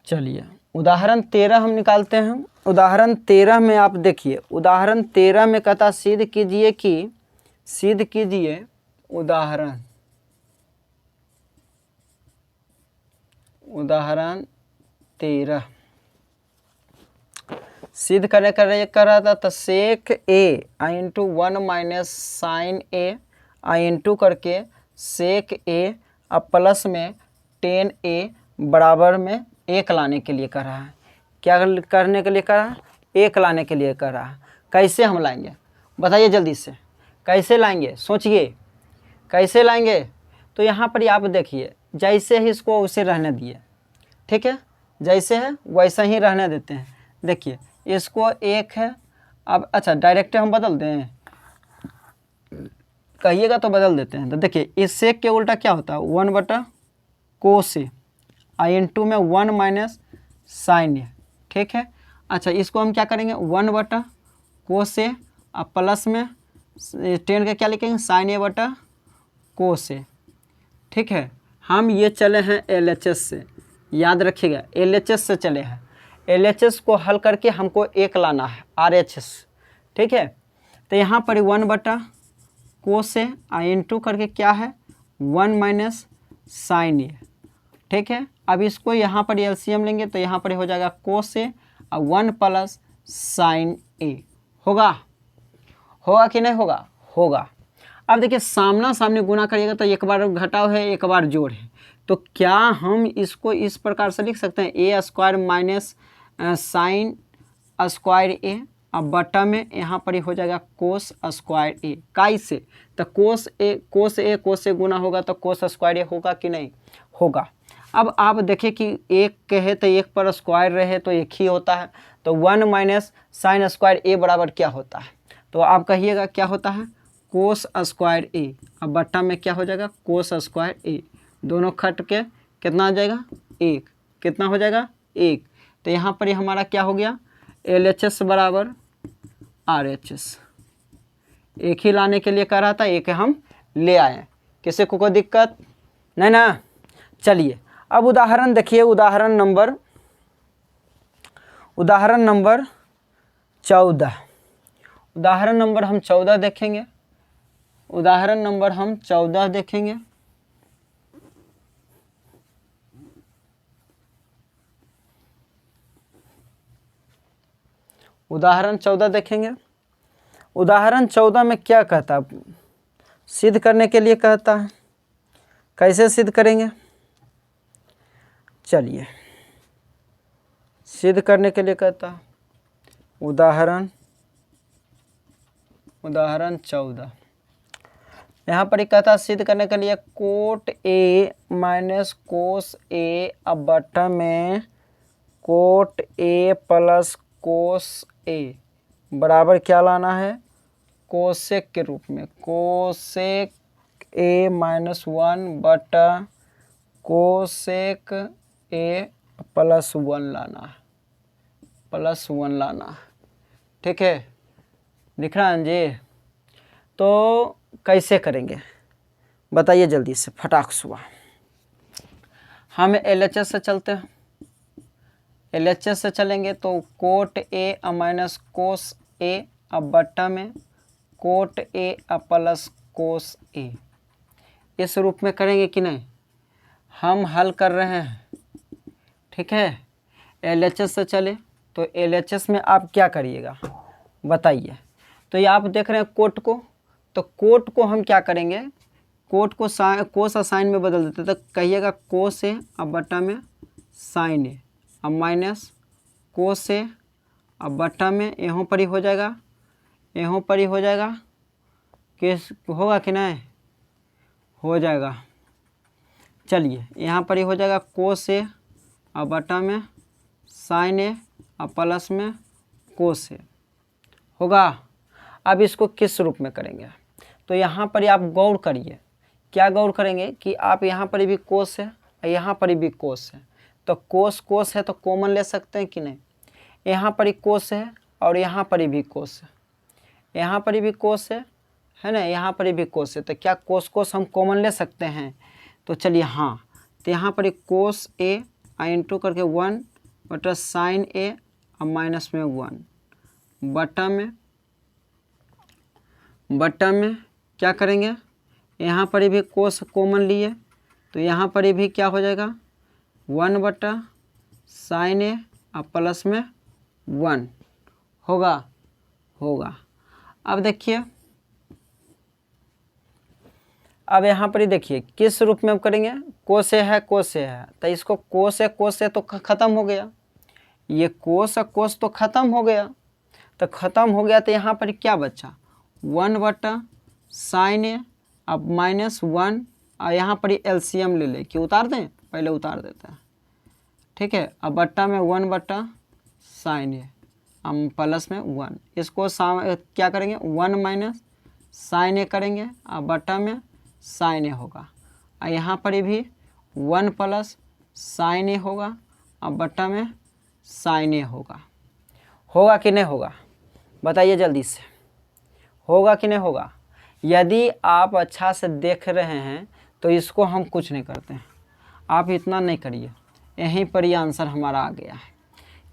चलिए उदाहरण 13 हम निकालते हैं। उदाहरण 13 में आप देखिए, उदाहरण 13 में कहता सिद्ध कीजिए कि, सिद्ध कीजिए उदाहरण 13 सिद्ध कर रहा था। तो सेक ए आई इंटू 1 माइनस साइन ए आई इंटू करके सेक ए अब प्लस में 10a बराबर में 1 लाने के लिए कर रहा है। क्या करने के लिए कर रहा है, 1 लाने के लिए कर रहा है। कैसे हम लाएंगे बताइए जल्दी से, कैसे लाएंगे, सोचिए कैसे लाएंगे। तो यहाँ पर आप देखिए, जैसे ही इसको उसे रहने दिए, ठीक है, जैसे है वैसा ही रहने देते हैं। देखिए इसको 1 है, अब अच्छा डायरेक्ट हम बदल दें, कहिएगा तो बदल देते हैं। तो देखिए इस सेक के उल्टा क्या होता है, 1 बटा कोस ए आई इंटू में 1 माइनस साइन ए, ठीक है। अच्छा इसको हम क्या करेंगे, 1 बटा कोस ए अब प्लस में 10 का क्या लिखेंगे, साइन ए बटा कोस ए, ठीक है। हम ये चले हैं LHS से, याद रखिएगा LHS से चले हैं। LHS को हल करके हमको 1 लाना है RHS, ठीक है। तो यहाँ पर 1 बटा कोस ए आई इंटू करके क्या है, 1 माइनस साइन ए, ठीक है। अब इसको यहाँ पर LCM लेंगे, तो यहाँ पर हो जाएगा कोस ए और 1 प्लस साइन ए, होगा कि नहीं होगा, होगा। अब देखिए सामना सामने गुना करिएगा, तो एक बार घटाव है एक बार जोड़ है। तो क्या हम इसको इस प्रकार से लिख सकते हैं, ए स्क्वायर माइनस साइन स्क्वायर ए, अब बटा में यहाँ पर ही हो जाएगा कोस स्क्वायर ए। कैसे, तो कोस ए कोस ए गुना होगा तो कोस स्क्वायर ए होगा कि नहीं होगा। अब आप देखें कि एक कहे तो एक पर स्क्वायर रहे तो एक ही होता है, तो 1 माइनस साइन स्क्वायर ए बराबर क्या होता है, तो आप कहिएगा क्या होता है, कोस स्क्वायर ए। अब बट्टा में क्या हो जाएगा, कोस स्क्वायर ए, दोनों खट के कितना आ जाएगा, एक, कितना हो जाएगा, एक। तो यहाँ पर ही हमारा क्या हो गया, LHS बराबर RHS। एक ही लाने के लिए कह रहा था, एक हम ले आए, किसी को कोई दिक्कत नहीं ना। चलिए अब उदाहरण देखिए, उदाहरण नंबर 14, उदाहरण नंबर हम 14 देखेंगे, उदाहरण नंबर हम 14 देखेंगे। उदाहरण 14 देखेंगे। उदाहरण 14 में क्या कहता है, सिद्ध करने के लिए कहता है, कैसे सिद्ध करेंगे, चलिए सिद्ध करने के लिए कहता है, उदाहरण 14 यहाँ पर ही कहता है सिद्ध करने के लिए कोट ए माइनस कोस ए अब बट्टा में कोट ए प्लस कोस ए बराबर क्या लाना है, कोसेक के रूप में, कोसेक ए माइनस 1 बटा कोसेक ए प्लस 1 लाना है, प्लस 1 लाना है, ठीक है, दिख रहा है जी। तो कैसे करेंगे बताइए जल्दी से, फटाक सुबह। हम LHS से चलते हैं, LHS से चलेंगे तो कोट ए माइनस कोस ए अब बट्टा में कोट ए प्लस कोस ए, इस रूप में करेंगे कि नहीं, हम हल कर रहे हैं, ठीक है। LHS से चले तो LHS में आप क्या करिएगा बताइए, तो ये आप देख रहे हैं कोट को, तो कोट को हम क्या करेंगे, कोट को कोस साइन में बदल देते, तो कहिएगा कोस ए अब बट्टा में साइन ए अब माइनस कोस ए अब बट्टा में यहाँ पर ही हो जाएगा, यहाँ पर ही हो जाएगा, किस होगा कि नहीं, हो जाएगा। चलिए यहाँ पर ही हो जाएगा कोस ए अब बट्टा में साइन ए अब प्लस में कोस ए होगा। अब इसको किस रूप में करेंगे, तो यहाँ पर आप गौर करिए, क्या गौर करेंगे कि आप यहाँ पर भी कोस है और यहाँ पर भी कोस है, तो कोस कोस है तो कॉमन ले सकते हैं कि नहीं, यहाँ पर ही कोस है और यहाँ पर भी कोस है, यहाँ पर भी कोस है ना, यहाँ पर भी कोस है, तो क्या कोस कोस हम कॉमन ले सकते हैं, तो चलिए हाँ, तो यहाँ पर कोस ए इंटू करके 1 बटा साइन ए और माइनस में 1 बट्टा में क्या करेंगे, यहाँ पर भी कोस कॉमन लिए तो यहाँ पर भी क्या हो जाएगा 1 बटा साइन ए और प्लस में 1 होगा। अब देखिए, अब यहाँ पर ही देखिए किस रूप में हम करेंगे, कोस है तो इसको कोस है तो ख़त्म हो गया, ये कोस तो ख़त्म हो गया, तो यहाँ पर क्या बचा 1 बटा साइन ए अब माइनस 1 और यहाँ पर LCM ले ले कि उतार दें, पहले उतार देते हैं, ठीक है। अब बट्टा में 1 बटा साइन ए हम प्लस में 1, इसको क्या करेंगे 1 माइनस साइन ए करेंगे और बट्टा में साइन ए होगा, और यहाँ पर भी 1 प्लस साइन ए होगा और बट्टा में साइन ए होगा कि नहीं होगा बताइए जल्दी से, होगा कि नहीं होगा। यदि आप अच्छा से देख रहे हैं तो इसको हम कुछ नहीं करते हैं, आप इतना नहीं करिए, यहीं पर ही आंसर हमारा आ गया है।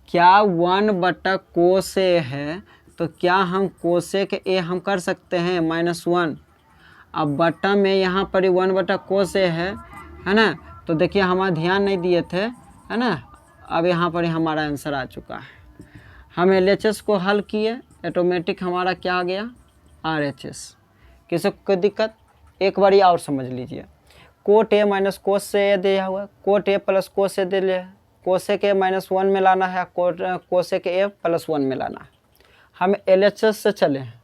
क्या 1 बटा कोस ए है तो क्या हम कोसेक ए हम कर सकते हैं -1, अब बट्टा में यहाँ पर 1 बटा कोस ए है ना, तो देखिए हमारा ध्यान नहीं दिए थे, है ना। अब यहाँ पर हमारा आंसर आ चुका है, हम LHS को हल किए, ऑटोमेटिक हमारा क्या आ गया RHS। किसी को दिक्कत, एक बार और समझ लीजिए, कोट ए माइनस कोस से ए दिया हुआ, कोट ए प्लस कोस से दे लिया, कोसेक ए -1 में लाना है, कोसेक ए +1 में लाना है। हम LHS से चले हैं,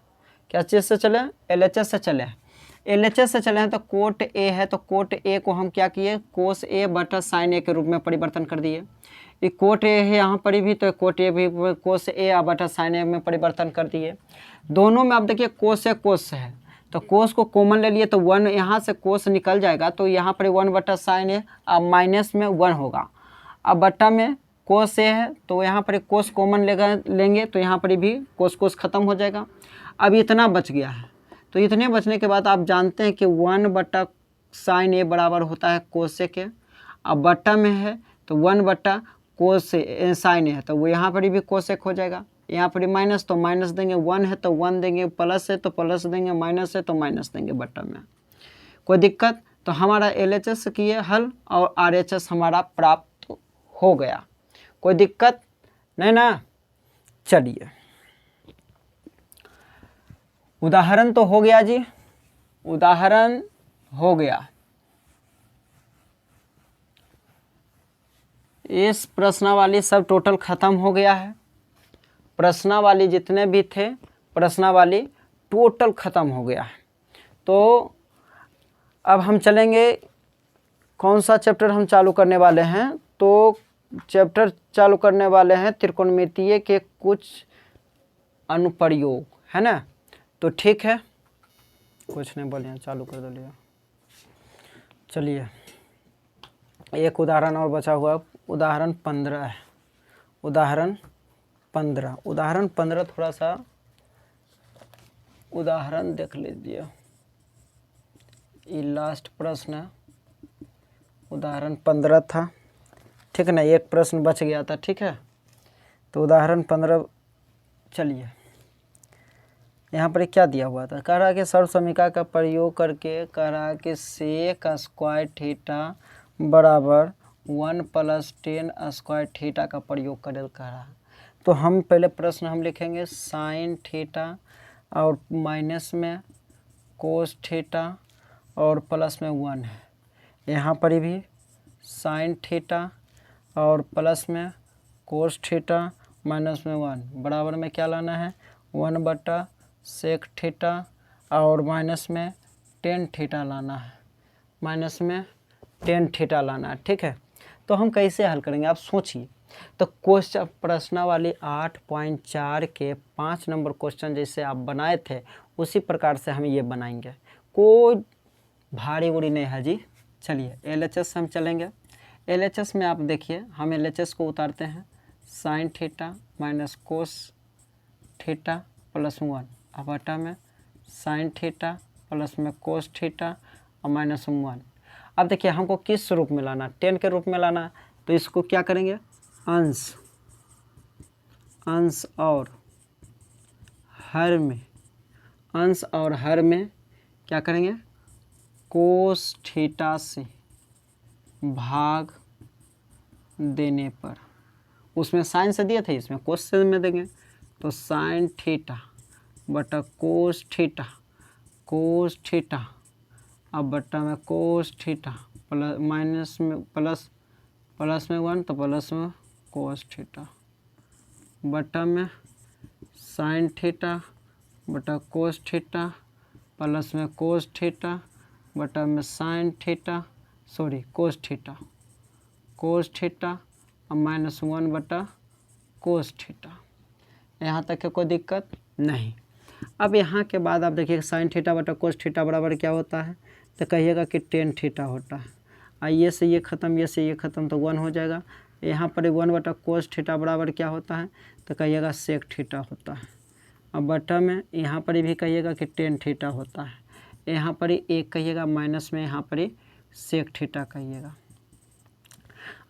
क्या चीज़ से चले, LHS से चले हैं। LHS से चले हैं तो कोट ए है, तो कोट ए को हम क्या किए, कोस ए बटा साइन ए के रूप में परिवर्तन कर दिए। ये कोट ए है यहाँ पर भी, तो कोट ए भी कोस ए बटा साइन ए में परिवर्तन कर दिए। दोनों में अब देखिए कोस है, तो कोस को कॉमन ले लिए तो 1 यहाँ से कोस निकल जाएगा, तो यहाँ पर 1 बटा साइन ए, अब माइनस में 1 होगा। अब बट्टा में कोस ए है, तो यहाँ पर कोस कॉमन लेंगे तो यहाँ पर भी कोस ख़त्म हो जाएगा। अब इतना बच गया है, तो इतने बचने के बाद आप जानते हैं कि 1 बटा साइन ए बराबर होता है कोस ए के। अब बट्टा में है तो 1 बटा कोस साइन ए है, तो वो यहाँ पर भी कोसेक हो जाएगा। यहाँ पर माइनस तो माइनस देंगे, 1 है तो 1 देंगे, प्लस है तो प्लस देंगे, माइनस है तो माइनस देंगे बट्टा में। कोई दिक्कत? तो हमारा LHS की है हल और RHS हमारा प्राप्त हो गया। कोई दिक्कत नहीं ना? चलिए उदाहरण तो हो गया जी, उदाहरण हो गया। इस प्रश्नावली सब टोटल ख़त्म हो गया है। प्रश्नावली जितने भी थे प्रश्नावली टोटल ख़त्म हो गया है। तो अब हम चलेंगे, कौन सा चैप्टर हम चालू करने वाले हैं? तो चैप्टर चालू करने वाले हैं त्रिकोणमितीय के कुछ अनुप्रयोग, है ना? तो ठीक है, कुछ नहीं बोलिए, चालू कर दिया। चलिए एक उदाहरण और बचा हुआ, उदाहरण 15 है। उदाहरण 15 थोड़ा सा उदाहरण देख लीजिए। ये लास्ट प्रश्न है, उदाहरण 15 था, ठीक है ना? एक प्रश्न बच गया था, ठीक है? तो उदाहरण 15 चलिए, यहाँ पर क्या दिया हुआ था? कह रहा कि सर्व समीकरण का प्रयोग करके कह रहा कि सेक स्क्वायर थीटा बराबर 1 + 10 स्क्वायर थीटा का प्रयोग करे कह रहा है। तो हम पहले प्रश्न हम लिखेंगे साइन थीटा और माइनस में कोस थीटा और प्लस में 1 है। यहाँ पर भी साइन थीटा और प्लस में कोस थीटा माइनस में 1 बराबर में क्या लाना है, 1 बटा सेक थीटा और माइनस में टेन थीटा लाना है, माइनस में टेन थीटा लाना है, ठीक है? तो हम कैसे हल करेंगे आप सोचिए। तो क्वेश्चन प्रश्नावली 8.4 के 5 नंबर क्वेश्चन जैसे आप बनाए थे उसी प्रकार से हम ये बनाएंगे, कोई भारी उड़ी नहीं है जी। चलिए LHS हम चलेंगे। LHS में आप देखिए, हम LHS को उतारते हैं, sine theta minus cos theta plus 1 अब बटा में साइन थीटा प्लस में कोस थीटा और माइनस 1। अब देखिए हमको किस रूप में लाना, 10 के रूप में लाना, तो इसको क्या करेंगे, अंश और हर में क्या करेंगे, कोस थीटा से भाग देने पर, उसमें साइन से दिए थे, इसमें कोस से में देंगे, तो साइन थीटा बटा कोस थीटा अब बटा में कोस थीटा प्लस माइनस में प्लस में 1 तो प्लस में कोस थीटा बटा में साइन थीटा बटा कोस थीटा प्लस में कोस थीटा बटा में साइन थीटा कोस थीटा और माइनस 1 बटा कोस थीटा। यहाँ तक है कोई दिक्कत नहीं। अब यहाँ के बाद आप देखिए साइन थीटा बटा कोस थीटा बराबर क्या होता है, तो कहिएगा कि टेन थीटा होता है। ये से ये ख़त्म, ये से ये ख़त्म, तो 1 हो जाएगा। यहाँ पर 1 बटा कोस थीटा बराबर क्या होता है, तो कहिएगा सेक थीटा होता है। अब बटा में यहाँ पर भी कहिएगा कि टेन थीटा होता है। यहाँ पर ही एक कहिएगा, माइनस में यहाँ पर ही सेक थीटा कहिएगा।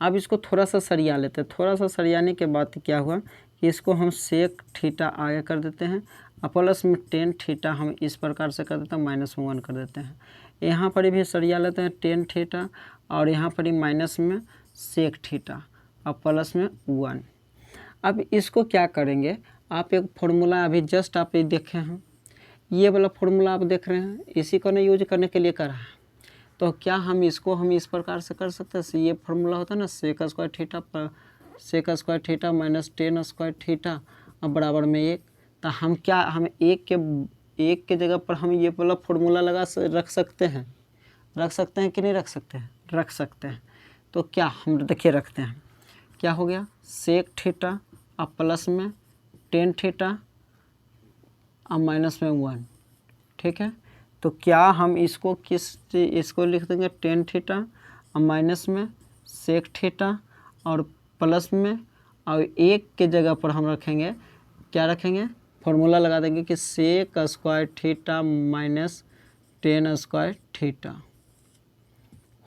अब इसको थोड़ा सा सरिया लेते हैं। थोड़ा सा सरियाने के बाद क्या हुआ कि इसको हम सेक थीटा आगे कर देते हैं और प्लस में टेन थीटा हम इस प्रकार से कर देते हैं, माइनस में 1 कर देते हैं। यहाँ पर भी सरिया लेते हैं टेन थीटा और यहाँ पर ही माइनस में सेक थीटा और प्लस में 1। अब इसको क्या करेंगे, आप एक फॉर्मूला अभी जस्ट आप देखे हैं, ये वाला फॉर्मूला आप देख रहे हैं, इसी को नहीं यूज करने के लिए करा है। तो क्या हम इसको इस प्रकार से कर सकते हैं, ये फॉर्मूला होता है ना, sec square theta minus tan square theta और बराबर में 1। तो हम 1 के 1 के जगह पर हम ये वाला फॉर्मूला रख सकते हैं कि नहीं रख सकते हैं? रख सकते हैं। तो क्या हम देखिए रखते हैं, क्या हो गया सेक थीटा अब प्लस में टेन थीटा अब माइनस में 1, ठीक है। तो क्या हम इसको लिख देंगे टेन थीटा और माइनस में सेक थीटा और प्लस में, और 1 के जगह पर हम रखेंगे, क्या रखेंगे, फॉर्मूला लगा देंगे कि sec square theta minus tan square theta.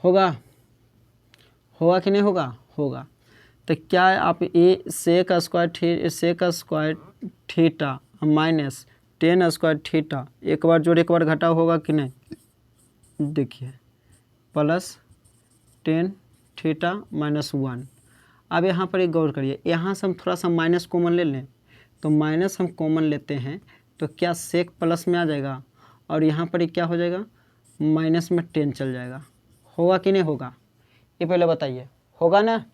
होगा कि नहीं होगा? होगा। तो क्या आप ये sec square theta minus tan square theta एक बार जोड़ एक बार घटा होगा कि नहीं? देखिए प्लस टेन थीटा माइनस 1। अब यहाँ पर एक गौर करिए, यहाँ से हम थोड़ा सा माइनस कॉमन ले लें, तो माइनस हम कॉमन लेते हैं तो क्या सेक प्लस में आ जाएगा और यहाँ पर क्या हो जाएगा, माइनस में 10 चल जाएगा। होगा कि नहीं होगा? ये पहले बताइए, होगा ना?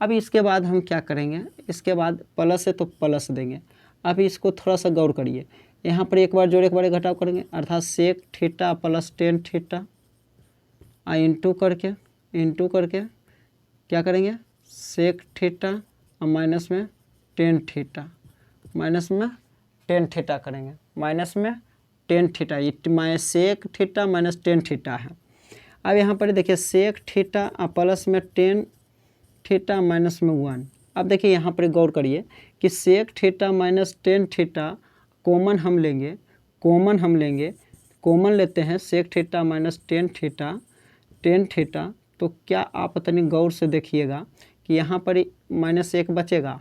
अब इसके बाद हम क्या करेंगे, इसके बाद प्लस है तो प्लस देंगे। अब इसको थोड़ा सा गौर करिए, यहाँ पर एक बार जोड़ एक बार घटाव करेंगे, अर्थात sec theta plus tan theta into करके क्या करेंगे, सेक थीटा और माइनस में टेन थीटा करेंगे, माइनस में टेन थीटा, ये sec theta minus tan theta है। अब यहाँ पर देखिए सेक थीटा और प्लस में टेन थीटा माइनस में 1। अब देखिए यहाँ पर गौर करिए कि sec theta minus tan theta common हम लेंगे, कॉमन लेते हैं sec theta minus tan theta, तो क्या आप इतनी गौर से देखिएगा कि यहाँ पर माइनस 1 बचेगा,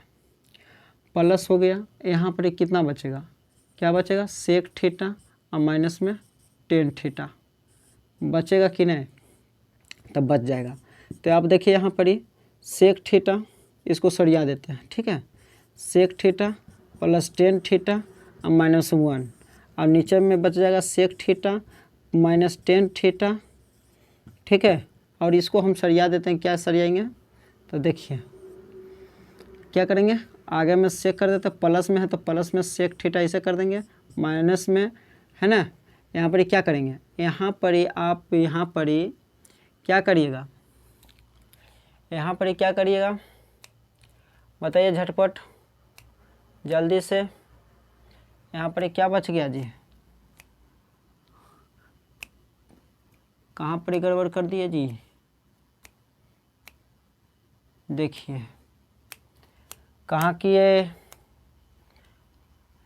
प्लस हो गया, यहाँ पर कितना बचेगा, क्या बचेगा, सेक थीटा और माइनस में टेन थीटा बचेगा कि नहीं? तब बच जाएगा। तो आप देखिए यहाँ पर ही सेक थीटा, इसको सरिया देते हैं, ठीक है, sec theta plus tan theta और माइनस 1, और नीचे में बच जाएगा sec theta minus tan theta, ठीक है। और इसको हम सरिया देते हैं, क्या सरियाएंगे, तो देखिए क्या करेंगे, आगे में सेक कर देते हैं, प्लस में है तो प्लस में सेक थीटा ऐसे कर देंगे, माइनस में है ना, यहाँ पर क्या करेंगे, यहाँ पर ही आप यहाँ पर ही क्या करिएगा, क्या करिएगा बताइए झटपट जल्दी से। यहाँ पर क्या बच गया जी, कहाँ पर गड़बड़ कर दिए जी, देखिए कहाँ किए,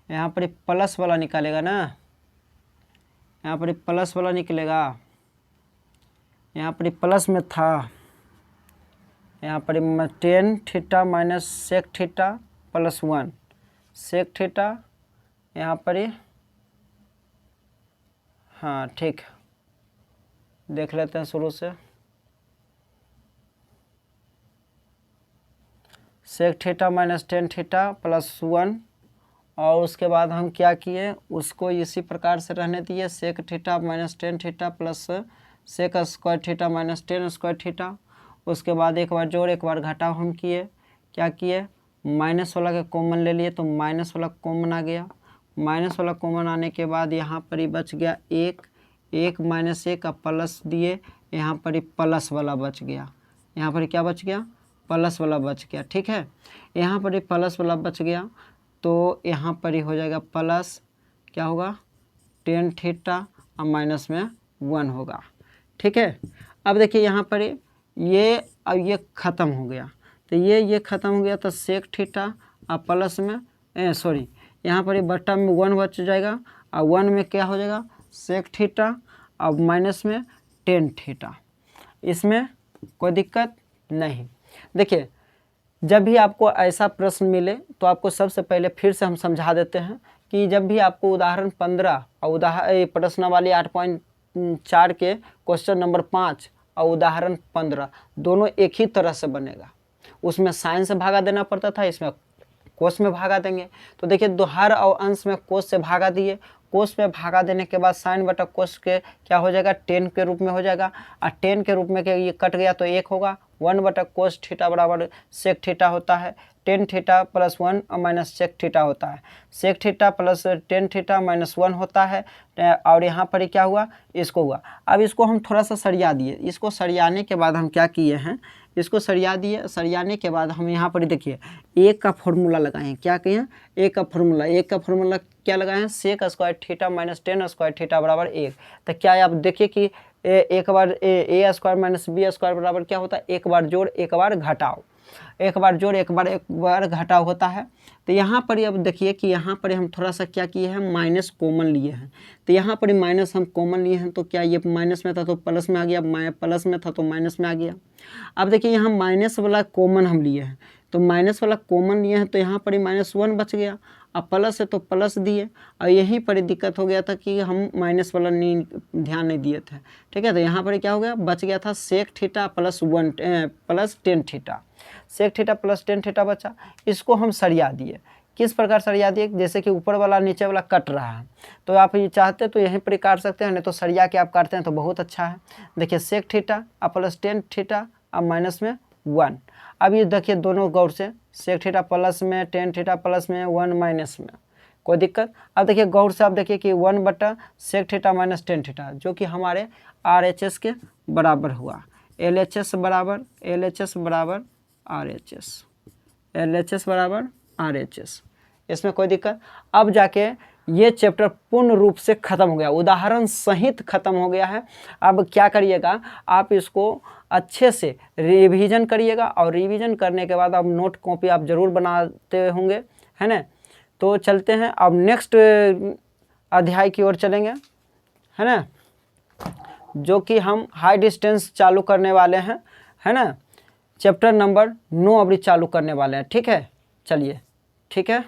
यहाँ पर प्लस वाला निकालेगा ना, यहाँ पर प्लस वाला निकलेगा, यहाँ पर प्लस में था, यहाँ पर tan theta minus sec theta plus 1, sec theta यहाँ पर हाँ ठीक, देख लेते हैं शुरू से, sec theta minus tan theta plus 1, और उसके बाद हम क्या किए, उसको इसी प्रकार से रहने दिए, sec theta minus tan theta plus sec square theta minus tan square theta. उसके बाद एक बार जोड़ एक बार घटाव हम किए, क्या किए, माइनस वाला के कॉमन ले लिए तो माइनस वाला कॉमन आ गया, माइनस वाला कॉमन आने के बाद यहाँ पर ही बच गया एक माइनस 1 का प्लस दिए, यहाँ पर ही प्लस वाला बच गया, यहाँ पर क्या बच गया, प्लस वाला बच गया, ठीक है। यहाँ पर ही प्लस वाला बच गया तो यहाँ पर ही हो जाएगा प्लस, क्या होगा, टेन थीटा और माइनस में 1 होगा, ठीक है। अब देखिए यहाँ पर अब ये ख़त्म हो गया, तो ये ख़त्म हो गया तो सेक थीटा और प्लस में यहाँ पर बट्टा में 1 बच जाएगा, और 1 में क्या हो जाएगा, सेक थीटा और माइनस में टेन थीटा, इसमें कोई दिक्कत नहीं। देखिए जब भी आपको ऐसा प्रश्न मिले तो आपको सबसे पहले फिर से हम समझा देते हैं कि जब भी आपको उदाहरण 15 और प्रश्नावली 8.4 के क्वेश्चन नंबर 5 और उदाहरण 15 दोनों एक ही तरह से बनेगा, उसमें साइन से भागा देना पड़ता था, इसमें कोस में भागा देंगे। तो देखिए हर और अंश में कोस से भागा दिए, कोस में भागा देने के बाद साइन बटा कोस के क्या हो जाएगा, 10 के रूप में हो जाएगा। और 10 के रूप में के ये कट गया तो 1 होगा। 1 बटा कोस थीटा बराबर सेक थीटा होता है। 10 थीटा प्लस 1 और माइनस सेक थीटा होता है। Sec theta plus 10 theta minus 1 होता है। और यहाँ पर क्या हुआ, इसको हुआ। अब इसको हम थोड़ा सा सरिया दिए। इसको सरियाने के बाद हम क्या किए हैं, इसको सरिया दिए। सरियाने के बाद हम यहाँ पर देखिए एक का फॉर्मूला लगाए हैं। क्या कहें, एक का फॉर्मूला क्या लगाए हैं, sec square theta minus 10 square theta बराबर 1। तो क्या है, आप देखिए कि एक बार A square minus B square बराबर क्या होता है, एक बार जोड़ एक बार घटाओ। एक बार जोड़ एक बार घटाव होता है। तो यहाँ पर अब देखिए कि यहाँ पर हम थोड़ा सा क्या किए हैं, माइनस कॉमन लिए हैं। तो यहाँ पर माइनस हम कॉमन लिए हैं तो क्या ये माइनस में था तो प्लस में आ गया, प्लस में था तो माइनस में आ गया। अब देखिए यहाँ माइनस वाला कॉमन हम लिए हैं, तो माइनस वाला कॉमन लिए हैं तो यहाँ पर -1 बच गया। अब प्लस है तो प्लस दिए। और यहीं पर दिक्कत हो गया था कि हम माइनस वाला ध्यान नहीं दिए थे। ठीक है, तो यहाँ पर क्या हो गया, बच गया था sec theta plus 10 theta. Sec theta plus 10 theta बचा। इसको हम सरिया दिए। किस प्रकार सरिया दिए, जैसे कि ऊपर वाला नीचे वाला कट रहा है तो आप ये चाहते तो यहीं पर काट सकते हैं, नहीं तो सरिया के आप काटते हैं तो बहुत अच्छा है। देखिए सेक थीटा और प्लस 10 थीटा और माइनस में 1। अब ये देखिए दोनों गौर से, सेक थीटा प्लस में 10 थीटा प्लस में 1 माइनस में, कोई दिक्कत। अब देखिए गौर से आप देखिए कि 1 बटा सेक थीटा माइनस 10 थीटा जो कि हमारे RHS के बराबर हुआ। LHS बराबर LHS बराबर RHS, इसमें कोई दिक्कत। अब जाके ये चैप्टर पूर्ण रूप से ख़त्म हो गया, उदाहरण सहित ख़त्म हो गया है। अब क्या करिएगा, आप इसको अच्छे से रिवीजन करिएगा और रिवीजन करने के बाद अब नोट कॉपी आप ज़रूर बनाते होंगे, है ना। तो चलते हैं अब नेक्स्ट अध्याय की ओर चलेंगे, है ना, जो कि हम हाई डिस्टेंस चालू करने वाले हैं, है ना। चैप्टर नंबर 9 अभी चालू करने वाले हैं। ठीक है, चलिए, ठीक है।